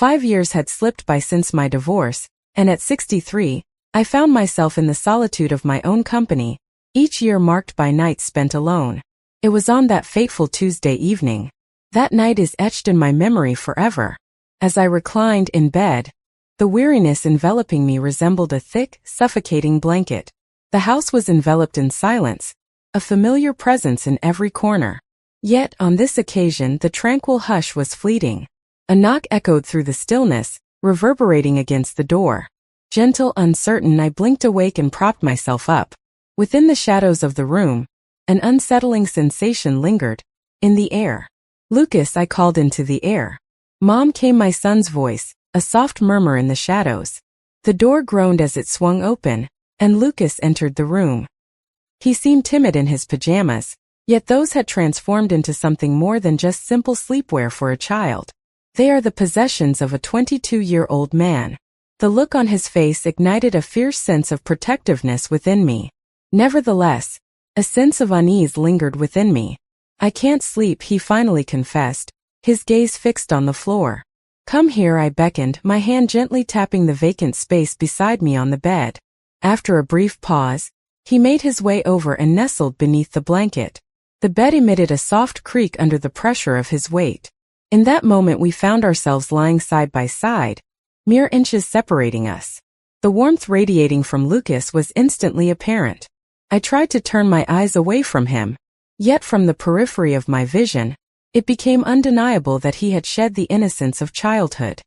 5 years had slipped by since my divorce, and at 63, I found myself in the solitude of my own company, each year marked by nights spent alone. It was on that fateful Tuesday evening. That night is etched in my memory forever. As I reclined in bed, the weariness enveloping me resembled a thick, suffocating blanket. The house was enveloped in silence, a familiar presence in every corner. Yet, on this occasion, the tranquil hush was fleeting. A knock echoed through the stillness, reverberating against the door. Gentle, uncertain, I blinked awake and propped myself up. Within the shadows of the room, an unsettling sensation lingered in the air. "Lucas," I called into the air. "Mom," came my son's voice, a soft murmur in the shadows. The door groaned as it swung open, and Lucas entered the room. He seemed timid in his pajamas, yet those had transformed into something more than just simple sleepwear for a child. They are the possessions of a 22-year-old man. The look on his face ignited a fierce sense of protectiveness within me. Nevertheless, a sense of unease lingered within me. "I can't sleep," he finally confessed, his gaze fixed on the floor. "Come here," I beckoned, my hand gently tapping the vacant space beside me on the bed. After a brief pause, he made his way over and nestled beneath the blanket. The bed emitted a soft creak under the pressure of his weight. In that moment we found ourselves lying side by side, mere inches separating us. The warmth radiating from Lucas was instantly apparent. I tried to turn my eyes away from him, yet from the periphery of my vision, it became undeniable that he had shed the innocence of childhood.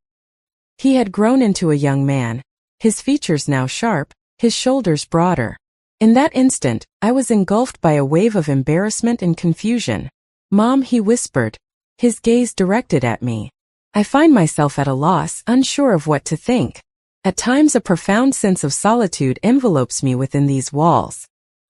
He had grown into a young man, his features now sharp, his shoulders broader. In that instant, I was engulfed by a wave of embarrassment and confusion. "Mom," he whispered, his gaze directed at me. I find myself at a loss, unsure of what to think. At times a profound sense of solitude envelopes me within these walls.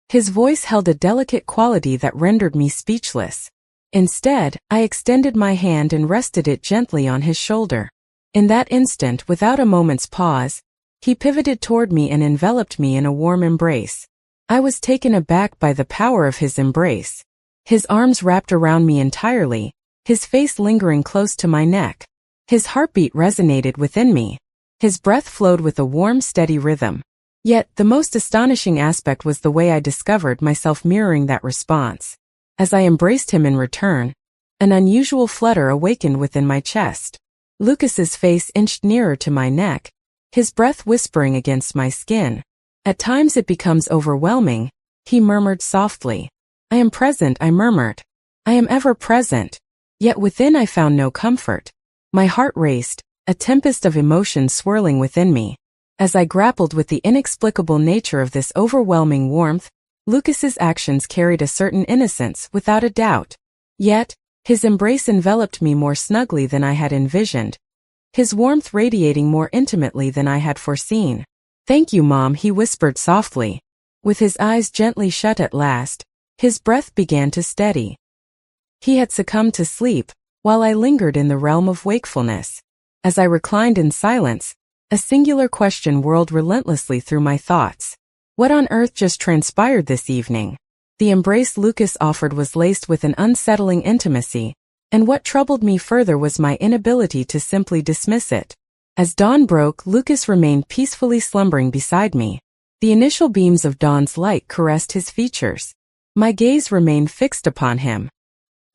His voice held a delicate quality that rendered me speechless. Instead, I extended my hand and rested it gently on his shoulder. In that instant, without a moment's pause, he pivoted toward me and enveloped me in a warm embrace. I was taken aback by the power of his embrace. His arms wrapped around me entirely, his face lingering close to my neck. His heartbeat resonated within me. His breath flowed with a warm, steady rhythm. Yet, the most astonishing aspect was the way I discovered myself mirroring that response. As I embraced him in return, an unusual flutter awakened within my chest. Lucas's face inched nearer to my neck, his breath whispering against my skin. "At times it becomes overwhelming," he murmured softly. "I am present," I murmured. "I am ever present." Yet within I found no comfort. My heart raced, a tempest of emotions swirling within me. As I grappled with the inexplicable nature of this overwhelming warmth, Lucas's actions carried a certain innocence, without a doubt. Yet, his embrace enveloped me more snugly than I had envisioned, his warmth radiating more intimately than I had foreseen. "Thank you, Mom," he whispered softly. With his eyes gently shut at last, his breath began to steady. He had succumbed to sleep, while I lingered in the realm of wakefulness. As I reclined in silence, a singular question whirled relentlessly through my thoughts. What on earth just transpired this evening? The embrace Lucas offered was laced with an unsettling intimacy, and what troubled me further was my inability to simply dismiss it. As dawn broke, Lucas remained peacefully slumbering beside me. The initial beams of dawn's light caressed his features. My gaze remained fixed upon him.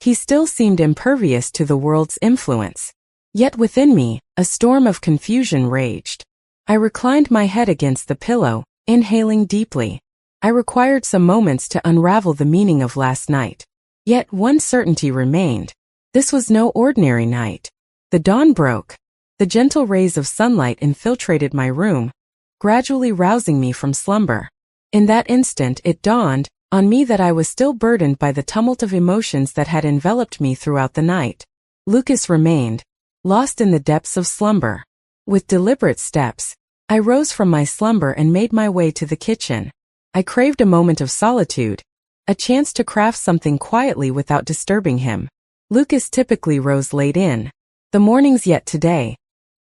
He still seemed impervious to the world's influence. Yet within me, a storm of confusion raged. I reclined my head against the pillow, inhaling deeply. I required some moments to unravel the meaning of last night. Yet one certainty remained. This was no ordinary night. The dawn broke. The gentle rays of sunlight infiltrated my room, gradually rousing me from slumber. In that instant it dawned on me that I was still burdened by the tumult of emotions that had enveloped me throughout the night. Lucas remained, lost in the depths of slumber. With deliberate steps, I rose from my slumber and made my way to the kitchen. I craved a moment of solitude, a chance to craft something quietly without disturbing him. Lucas typically rose late in the mornings, yet today,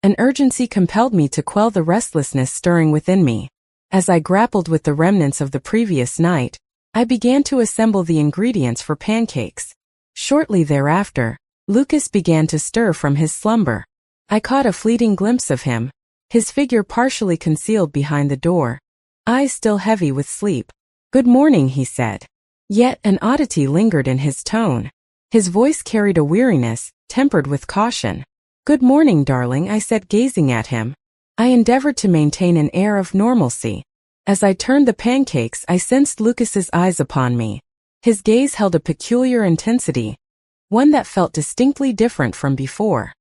an urgency compelled me to quell the restlessness stirring within me. As I grappled with the remnants of the previous night, I began to assemble the ingredients for pancakes. Shortly thereafter, Lucas began to stir from his slumber. I caught a fleeting glimpse of him, his figure partially concealed behind the door, eyes still heavy with sleep. "Good morning," he said. Yet an oddity lingered in his tone. His voice carried a weariness, tempered with caution. "Good morning, darling," I said, gazing at him. I endeavored to maintain an air of normalcy. As I turned the pancakes, I sensed Lucas's eyes upon me. His gaze held a peculiar intensity, one that felt distinctly different from before.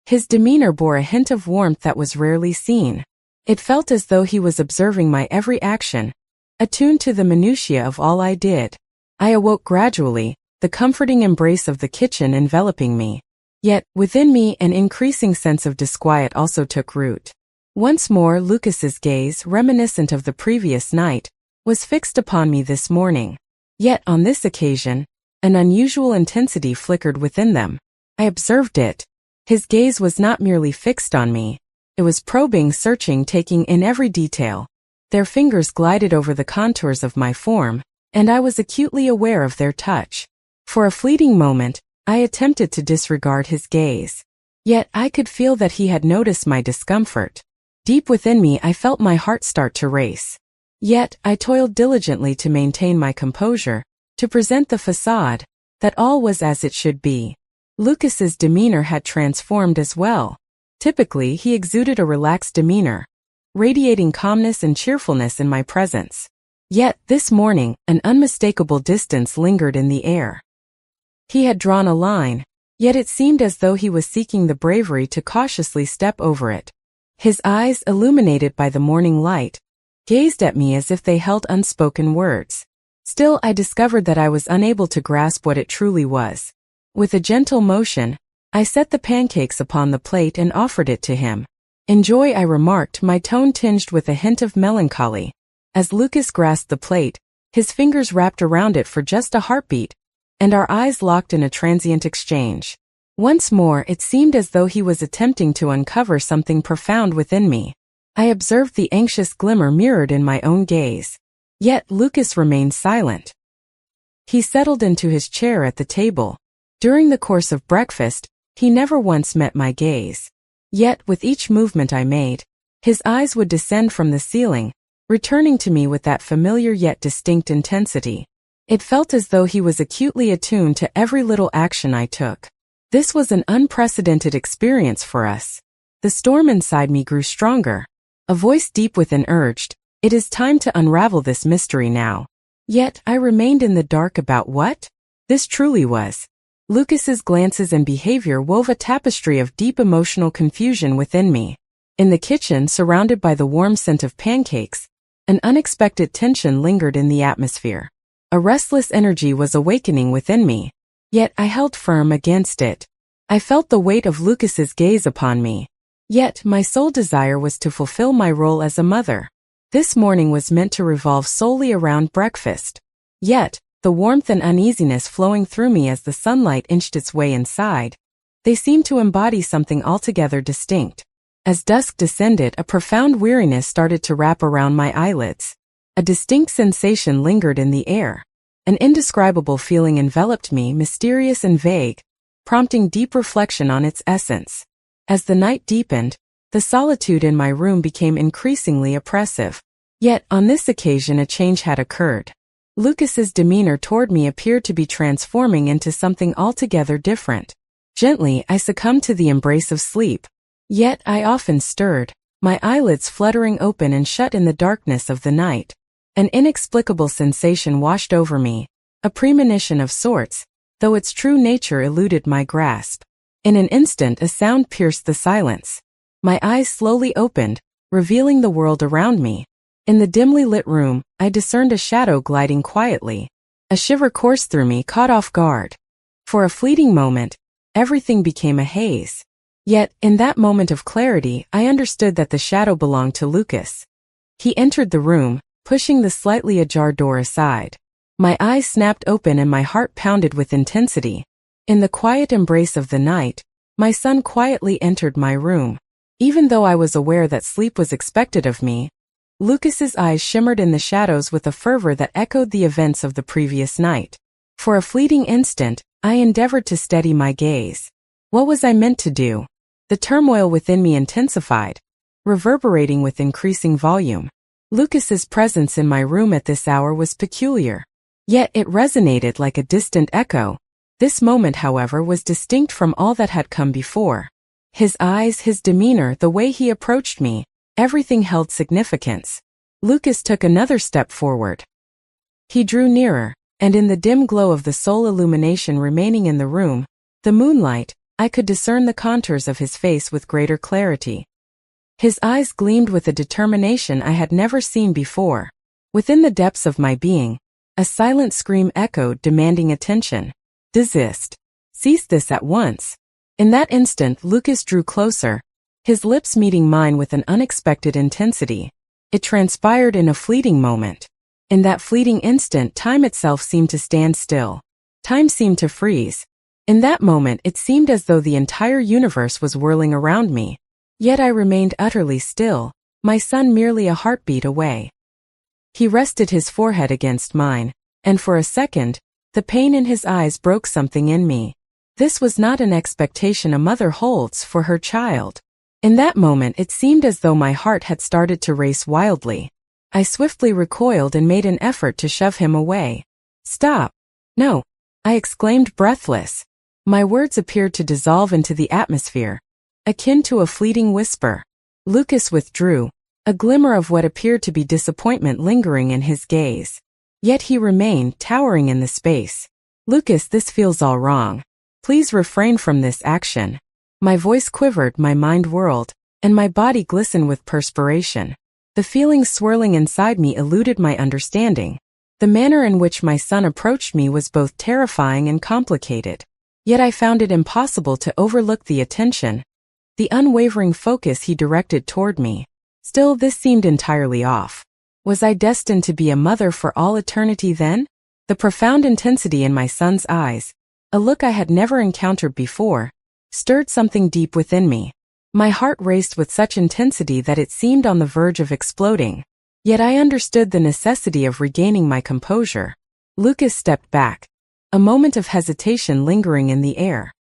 His demeanor bore a hint of warmth that was rarely seen. It felt as though he was observing my every action, attuned to the minutiae of all I did. I awoke gradually, the comforting embrace of the kitchen enveloping me. Yet, within me, an increasing sense of disquiet also took root. Once more, Lucas's gaze, reminiscent of the previous night, was fixed upon me this morning. Yet, on this occasion, an unusual intensity flickered within them. I observed it. His gaze was not merely fixed on me. It was probing, searching, taking in every detail. Their fingers glided over the contours of my form, and I was acutely aware of their touch. For a fleeting moment, I attempted to disregard his gaze. Yet I could feel that he had noticed my discomfort. Deep within me, I felt my heart start to race. Yet I toiled diligently to maintain my composure, to present the facade that all was as it should be. Lucas's demeanor had transformed as well. Typically, he exuded a relaxed demeanor, radiating calmness and cheerfulness in my presence. Yet, this morning, an unmistakable distance lingered in the air. He had drawn a line, yet it seemed as though he was seeking the bravery to cautiously step over it. His eyes, illuminated by the morning light, gazed at me as if they held unspoken words. Still, I discovered that I was unable to grasp what it truly was. With a gentle motion, I set the pancakes upon the plate and offered it to him. "Enjoy," I remarked, my tone tinged with a hint of melancholy. As Lucas grasped the plate, his fingers wrapped around it for just a heartbeat, and our eyes locked in a transient exchange. Once more, it seemed as though he was attempting to uncover something profound within me. I observed the anxious glimmer mirrored in my own gaze. Yet Lucas remained silent. He settled into his chair at the table. During the course of breakfast, he never once met my gaze. Yet, with each movement I made, his eyes would descend from the ceiling, returning to me with that familiar yet distinct intensity. It felt as though he was acutely attuned to every little action I took. This was an unprecedented experience for us. The storm inside me grew stronger. A voice deep within urged, "It is time to unravel this mystery now." Yet, I remained in the dark about what this truly was. Lucas's glances and behavior wove a tapestry of deep emotional confusion within me. In the kitchen, surrounded by the warm scent of pancakes, an unexpected tension lingered in the atmosphere. A restless energy was awakening within me, yet I held firm against it. I felt the weight of Lucas's gaze upon me. Yet my sole desire was to fulfill my role as a mother. This morning was meant to revolve solely around breakfast. Yet, the warmth and uneasiness flowing through me as the sunlight inched its way inside, they seemed to embody something altogether distinct. As dusk descended, a profound weariness started to wrap around my eyelids. A distinct sensation lingered in the air. An indescribable feeling enveloped me, mysterious and vague, prompting deep reflection on its essence. As the night deepened, the solitude in my room became increasingly oppressive. Yet, on this occasion, a change had occurred. Lucas's demeanor toward me appeared to be transforming into something altogether different. Gently, I succumbed to the embrace of sleep. Yet I often stirred, my eyelids fluttering open and shut in the darkness of the night. An inexplicable sensation washed over me, a premonition of sorts, though its true nature eluded my grasp. In an instant, a sound pierced the silence. My eyes slowly opened, revealing the world around me. In the dimly lit room, I discerned a shadow gliding quietly. A shiver coursed through me, caught off guard. For a fleeting moment, everything became a haze. Yet, in that moment of clarity, I understood that the shadow belonged to Lucas. He entered the room, pushing the slightly ajar door aside. My eyes snapped open and my heart pounded with intensity. In the quiet embrace of the night, my son quietly entered my room. Even though I was aware that sleep was expected of me, Lucas's eyes shimmered in the shadows with a fervor that echoed the events of the previous night. For a fleeting instant, I endeavored to steady my gaze. What was I meant to do? The The turmoil within me intensified, reverberating with increasing volume. Lucas's presence in my room at this hour was peculiar. Yet it resonated like a distant echo. This moment, however, was distinct from all that had come before. His eyes, his demeanor, the way he approached me, everything held significance. Lucas took another step forward. He drew nearer, and in the dim glow of the sole illumination remaining in the room, the moonlight, I could discern the contours of his face with greater clarity. His eyes gleamed with a determination I had never seen before. Within the depths of my being, a silent scream echoed, demanding attention. Desist. Cease this at once. In that instant, Lucas drew closer, his lips meeting mine with an unexpected intensity. It transpired in a fleeting moment. In that fleeting instant, time itself seemed to stand still. Time seemed to freeze. In that moment, it seemed as though the entire universe was whirling around me. Yet I remained utterly still, my son merely a heartbeat away. He rested his forehead against mine, and for a second, the pain in his eyes broke something in me. This was not an expectation a mother holds for her child. In that moment, it seemed as though my heart had started to race wildly. I swiftly recoiled and made an effort to shove him away. Stop. No, I exclaimed, breathless. My words appeared to dissolve into the atmosphere, akin to a fleeting whisper. Lucas withdrew, a glimmer of what appeared to be disappointment lingering in his gaze. Yet he remained, towering in the space. Lucas, this feels all wrong. Please refrain from this action. My voice quivered, my mind whirled, and my body glistened with perspiration. The feelings swirling inside me eluded my understanding. The manner in which my son approached me was both terrifying and complicated. Yet I found it impossible to overlook the attention, the unwavering focus he directed toward me. Still, this seemed entirely off. Was I destined to be a mother for all eternity then? The profound intensity in my son's eyes, a look I had never encountered before, stirred something deep within me. My heart raced with such intensity that it seemed on the verge of exploding. Yet I understood the necessity of regaining my composure. Lucas stepped back, a moment of hesitation lingering in the air.